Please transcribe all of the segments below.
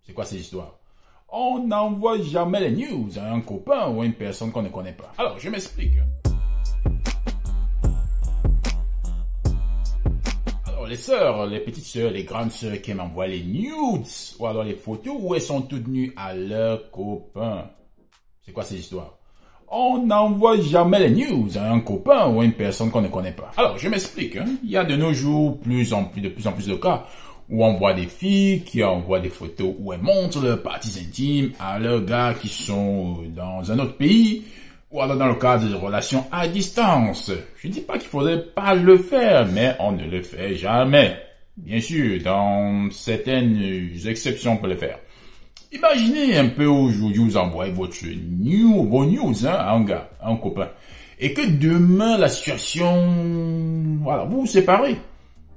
C'est quoi ces histoires? On n'envoie jamais les news à un copain ou à une personne qu'on ne connaît pas. Alors, je m'explique. Alors, les sœurs, les petites sœurs, les grandes sœurs qui m'envoient les nudes ou alors les photos où elles sont toutes nues à leurs copains. C'est quoi ces histoires? On n'envoie jamais les news à un copain ou à une personne qu'on ne connaît pas. Alors, je m'explique. Il y a de nos jours de plus en plus de cas où on voit des filles qui envoient des photos où elles montrent leurs parties intimes à leurs gars qui sont dans un autre pays ou alors dans le cadre de relations à distance. Je ne dis pas qu'il faudrait pas le faire, mais on ne le fait jamais. Bien sûr, dans certaines exceptions, on peut le faire. Imaginez un peu aujourd'hui vous envoyez vos news à un gars, à un copain, et que demain la situation, voilà, vous vous séparez.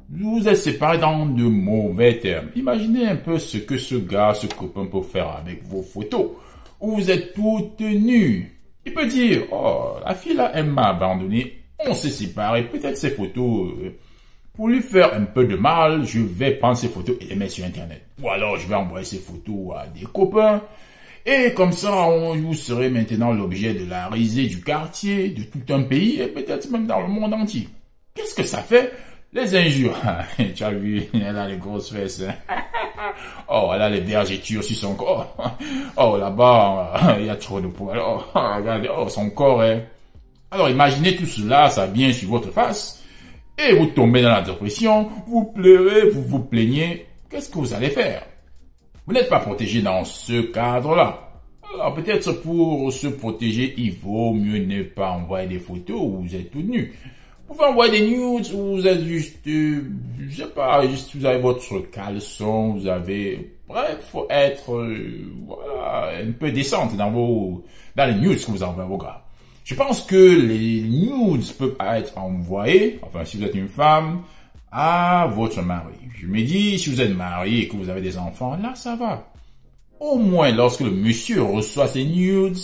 Vous êtes séparés dans de mauvais termes. Imaginez un peu ce que ce gars, ce copain peut faire avec vos photos, où vous êtes toutes nues. Il peut dire, oh, la fille là, elle m'a abandonné, on s'est séparés, peut-être ces photos, pour lui faire un peu de mal, je vais prendre ces photos et les mettre sur Internet. Ou alors, je vais envoyer ces photos à des copains, et comme ça, vous serez maintenant l'objet de la risée du quartier, de tout un pays, et peut-être même dans le monde entier. Qu'est-ce que ça fait? Les injures. Tu as vu, elle a les grosses fesses. Oh, elle a les vergetures sur son corps. Oh, là-bas, il y a trop de poils. Oh, regardez, oh, son corps est... Alors, imaginez tout cela, ça vient sur votre face, et vous tombez dans la dépression, vous pleurez, vous vous plaignez. Qu'est-ce que vous allez faire? Vous n'êtes pas protégé dans ce cadre-là. Alors, peut-être pour se protéger, il vaut mieux ne pas envoyer des photos où vous êtes tout nu. Vous pouvez envoyer des nudes où vous êtes juste, je sais pas, juste vous avez votre caleçon, vous avez, bref, faut être, voilà, un peu décente dans les nudes que vous envoyez à vos gars. Je pense que les nudes peuvent être envoyés, enfin, si vous êtes une femme, à votre mari. Je me dis, si vous êtes marié et que vous avez des enfants, là, ça va. Au moins, lorsque le monsieur reçoit ces nudes,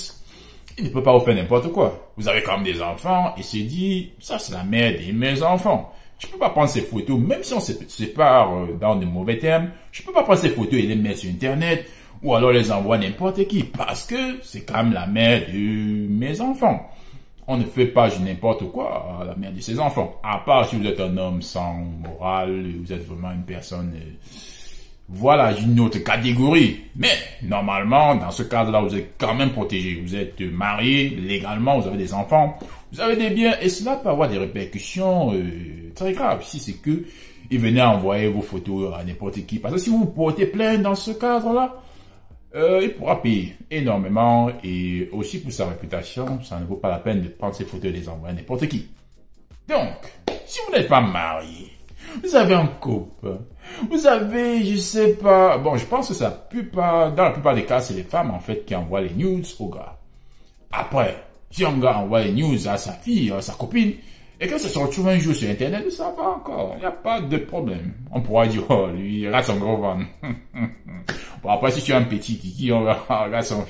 il ne peut pas vous faire n'importe quoi. Vous avez quand même des enfants et se dit, ça c'est la mère de mes enfants. Je peux pas prendre ces photos, même si on se sépare dans de mauvais termes, je peux pas prendre ces photos et les mettre sur Internet ou alors les envoyer à n'importe qui parce que c'est quand même la mère de mes enfants. On ne fait pas n'importe quoi à la mère de ses enfants. À part si vous êtes un homme sans morale, vous êtes vraiment une personne... voilà, une autre catégorie. Mais, normalement, dans ce cadre-là, vous êtes quand même protégé. Vous êtes marié, légalement, vous avez des enfants, vous avez des biens, et cela peut avoir des répercussions très graves. Si c'est que il venait envoyer vos photos à n'importe qui. Parce que si vous portez plainte dans ce cadre-là, il pourra payer énormément. Et aussi pour sa réputation, ça ne vaut pas la peine de prendre ces photos et les envoyer à n'importe qui. Donc, si vous n'êtes pas marié, vous avez un couple, vous avez, je sais pas, bon, je pense que dans la plupart des cas, c'est les femmes, en fait, qui envoient les news aux gars. Après, si un gars envoie les news à sa fille, à sa copine, et que ça se retrouve un jour sur Internet, ça va encore, il n'y a pas de problème. On pourra dire, oh, lui, il rate son gros ventre. Bon, après, si tu es un petit kiki, on va regarder son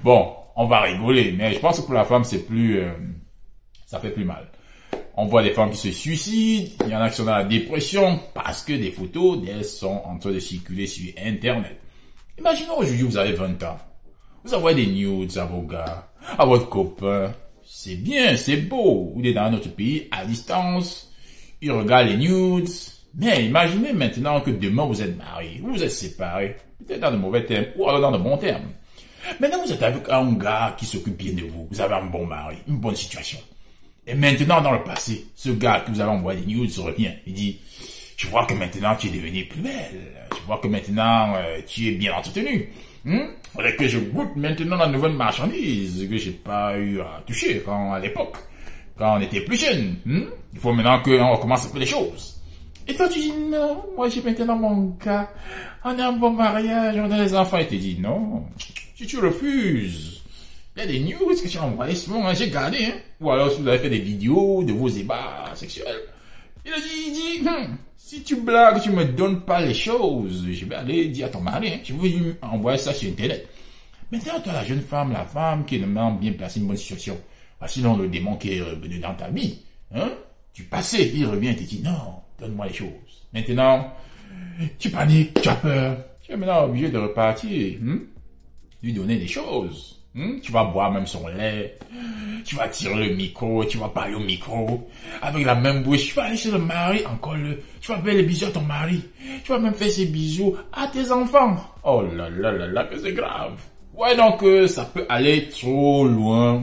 bon, on va rigoler, mais je pense que pour la femme, c'est plus, ça fait plus mal. On voit des femmes qui se suicident, il y en a qui sont dans la dépression parce que des photos d'elles sont en train de circuler sur Internet. Imaginons aujourd'hui vous avez 20 ans. Vous envoyez des nudes à vos gars, à votre copain. C'est bien, c'est beau. Vous êtes dans un autre pays, à distance. Il regarde les nudes. Mais imaginez maintenant que demain vous êtes mariés, vous êtes séparés. Peut-être dans de mauvais termes ou alors dans de bons termes. Maintenant vous êtes avec un gars qui s'occupe bien de vous. Vous avez un bon mari, une bonne situation. Et maintenant, dans le passé, ce gars que vous avez envoyé des news revient. Il dit, je vois que maintenant tu es devenue plus belle. Je vois que maintenant tu es bien entretenue. Faudrait que je goûte maintenant la nouvelle marchandise que j'ai pas eu à toucher à l'époque, quand on était plus jeune. Il faut maintenant qu'on recommence un peu les choses. Et toi tu dis, non, moi j'ai maintenant mon gars. On a un bon mariage, on a des enfants. Et tu dis, non, si tu refuses, il y a des news que tu as envoyées souvent, j'ai gardé, hein. Ou alors si vous avez fait des vidéos de vos ébats sexuels. Il dit, si tu blagues, tu me donnes pas les choses, je vais aller dire à ton mari, hein, je vais lui envoyer ça sur Internet. Maintenant, toi, la jeune femme, la femme qui est vraiment bien placée, une bonne situation. Sinon, le démon qui est revenu dans ta vie, hein, tu passais, il revient et te dit, non, donne-moi les choses. Maintenant, tu paniques, tu as peur. Tu es maintenant obligé de repartir, lui donner des choses. Tu vas boire même son lait, tu vas tirer le micro, tu vas parler au micro, avec la même bouche, tu vas aller chez le mari, tu vas faire les bisous à ton mari, tu vas même faire ses bisous à tes enfants. Oh là là là là, que c'est grave. Ouais, donc ça peut aller trop loin.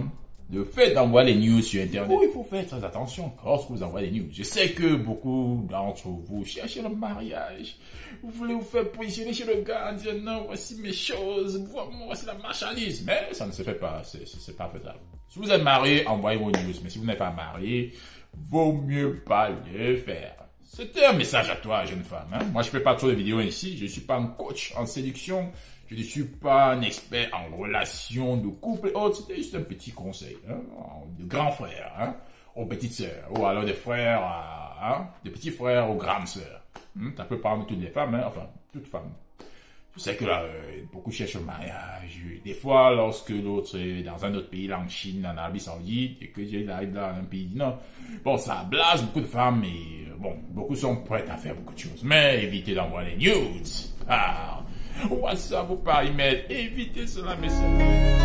Le fait d'envoyer les news sur Internet, il faut faire très attention lorsque vous envoyez des news. Je sais que beaucoup d'entre vous cherchez le mariage. Vous voulez vous faire positionner chez le gars en disant non, voici mes choses, voici la marchandise. Mais ça ne se fait pas, c'est pas faisable. Si vous êtes marié, envoyez vos news. Mais si vous n'êtes pas marié, vaut mieux pas le faire. C'était un message à toi, jeune femme. Moi, je fais pas trop de vidéos ici. Je suis pas un coach en séduction. Je ne suis pas un expert en relations de couple et autres. C'était juste un petit conseil, de grand frère, aux petites sœurs, ou alors des frères, des petits frères aux grandes sœurs. Ça peut parler de toutes les femmes, enfin, toutes femmes. Je sais que là, beaucoup cherchent le mariage. Des fois, lorsque l'autre est dans un autre pays, là, en Chine, en Arabie Saoudite, et que j'arrive dans un pays du Nord, bon, ça blase beaucoup de femmes et, bon, beaucoup sont prêtes à faire beaucoup de choses. Mais évitez d'envoyer les nudes. WhatsApp ou par email, évitez cela, messieurs.